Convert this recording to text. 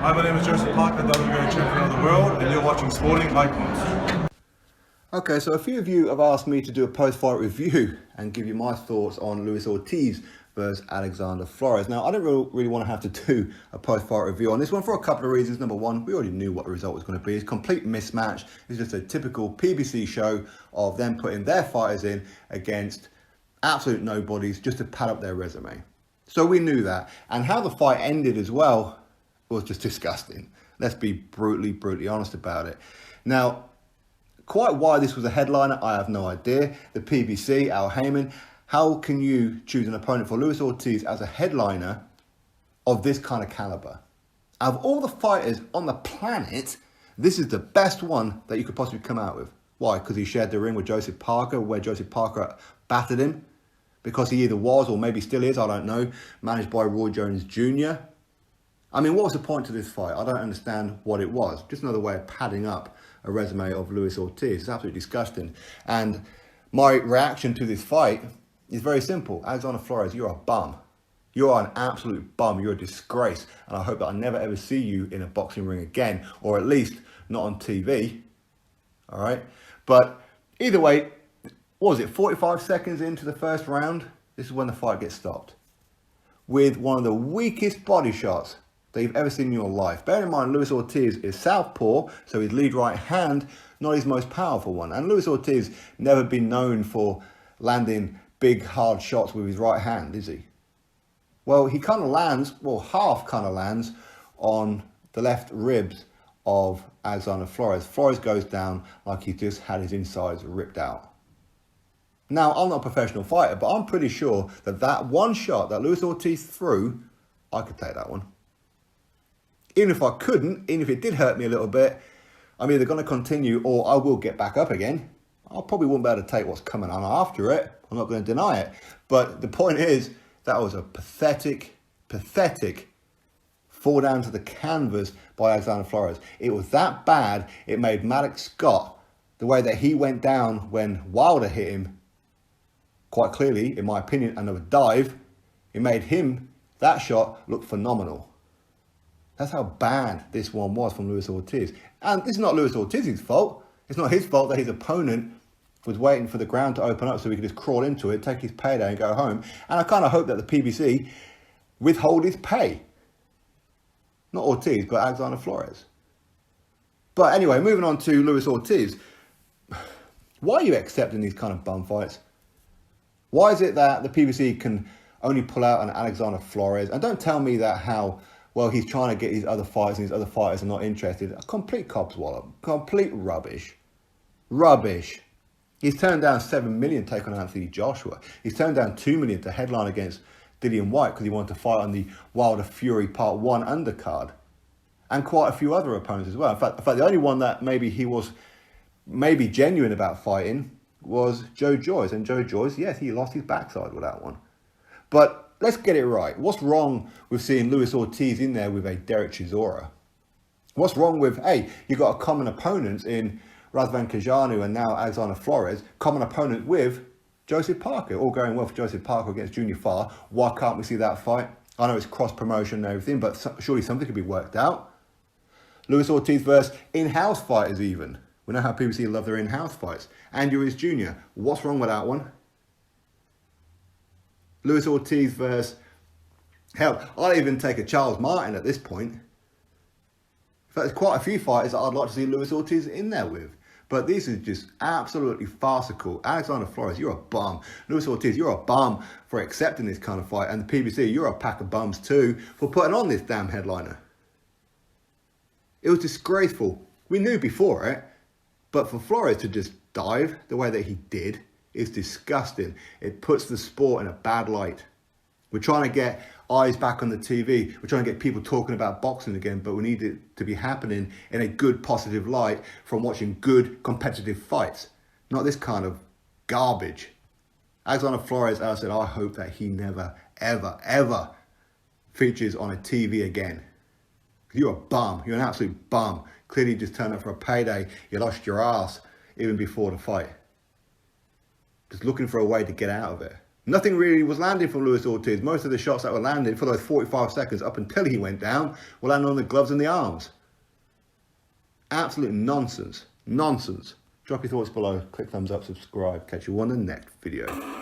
Hi, my name is Joseph Parker, WBO champion of the world, and you're watching Sporting Icons. Okay, so a few of you have asked me to do a post-fight review and give you my thoughts on Luis Ortiz versus Alexander Flores. Now, I don't really want to have to do a post-fight review on this one for a couple of reasons. Number one, we already knew what the result was going to be. It's a complete mismatch. It's just a typical PBC show of them putting their fighters in against absolute nobodies just to pad up their resume. So we knew that. And how the fight ended as well was just disgusting. Let's be brutally honest about it. Now, quite why this was a headliner, I have no idea. The PBC, Al Heyman, how can you choose an opponent for Luis Ortiz as a headliner of this kind of caliber? Out of all the fighters on the planet, this is the best one that you could possibly come out with. Why? Because he shared the ring with Joseph Parker, where Joseph Parker battered him. Because he either was, or maybe still is, I don't know, managed by Roy Jones Jr. I mean, what was the point to this fight? I don't understand what it was. Just another way of padding up a resume of Luis Ortiz. It's absolutely disgusting. And my reaction to this fight is very simple. Alexander Flores, you're a bum. You are an absolute bum. You're a disgrace. And I hope that I never ever see you in a boxing ring again, or at least not on TV. All right? But either way, what was it, 45 seconds into the first round? This is when the fight gets stopped. With one of the weakest body shots that you've ever seen in your life. Bear in mind, Luis Ortiz is southpaw, so his lead right hand, not his most powerful one. And Luis Ortiz never been known for landing big, hard shots with his right hand, is he? Well, he kind of lands, well, half kind of lands on the left ribs of Alexander Flores. Flores goes down like he just had his insides ripped out. Now, I'm not a professional fighter, but I'm pretty sure that that one shot that Luis Ortiz threw, I could take that one. Even if I couldn't, even if it did hurt me a little bit, I'm either going to continue or I will get back up again. I probably won't be able to take what's coming on after it. I'm not going to deny it. But the point is, that was a pathetic fall down to the canvas by Alexander Flores. It was that bad, it made Maddox Scott, the way that he went down when Wilder hit him, quite clearly, in my opinion, another dive, it made him, that shot, look phenomenal. That's how bad this one was from Luis Ortiz. And this is not Luis Ortiz's fault. It's not his fault that his opponent was waiting for the ground to open up so he could just crawl into it, take his payday and go home. And I kind of hope that the PBC withhold his pay. Not Ortiz, but Alexander Flores. But anyway, moving on to Luis Ortiz. Why are you accepting these kind of bum fights? Why is it that the PBC can only pull out an Alexander Flores? And don't tell me that how, well, he's trying to get these other fighters and these other fighters are not interested. A complete cobswallop. Complete rubbish. Rubbish. He's turned down $7 million to take on Anthony Joshua. He's turned down $2 million to headline against Dillian Whyte because he wanted to fight on the Wilder Fury Part 1 undercard. And quite a few other opponents as well. In fact, the only one that maybe he was maybe genuine about fighting was Joe Joyce. And Joe Joyce, yes, he lost his backside with that one. But let's get it right. What's wrong with seeing Luis Ortiz in there with a Derek Chisora? What's wrong with, hey, you got a common opponent in Razvan Kajanu and now Alexander Flores, common opponent with Joseph Parker, all going well for Joseph Parker against Junior Farr. Why can't we see that fight? I know it's cross-promotion and everything, but surely something could be worked out. Luis Ortiz versus in-house fighters even. We know how PBC love their in-house fights. Andrew is Jr. What's wrong with that one? Luis Ortiz versus, hell, I'll even take a Charles Martin at this point. In fact, there's quite a few fighters that I'd like to see Luis Ortiz in there with. But this is just absolutely farcical. Alexander Flores, you're a bum. Luis Ortiz, you're a bum for accepting this kind of fight. And the PBC, you're a pack of bums too for putting on this damn headliner. It was disgraceful. We knew before it. But for Flores to just dive the way that he did is disgusting. It puts the sport in a bad light. We're trying to get eyes back on the TV. We're trying to get people talking about boxing again, but we need it to be happening in a good, positive light from watching good, competitive fights. Not this kind of garbage. Alexander Flores, as I said, I hope that he never, ever features on a TV again. You're a bum. You're an absolute bum. Clearly you just turned up for a payday. You lost your ass even before the fight. Just looking for a way to get out of it. Nothing really was landing from Luis Ortiz. Most of the shots that were landing for those 45 seconds up until he went down were landing on the gloves and the arms. Absolute nonsense. Nonsense. Drop your thoughts below. Click thumbs up, subscribe. Catch you on the next video.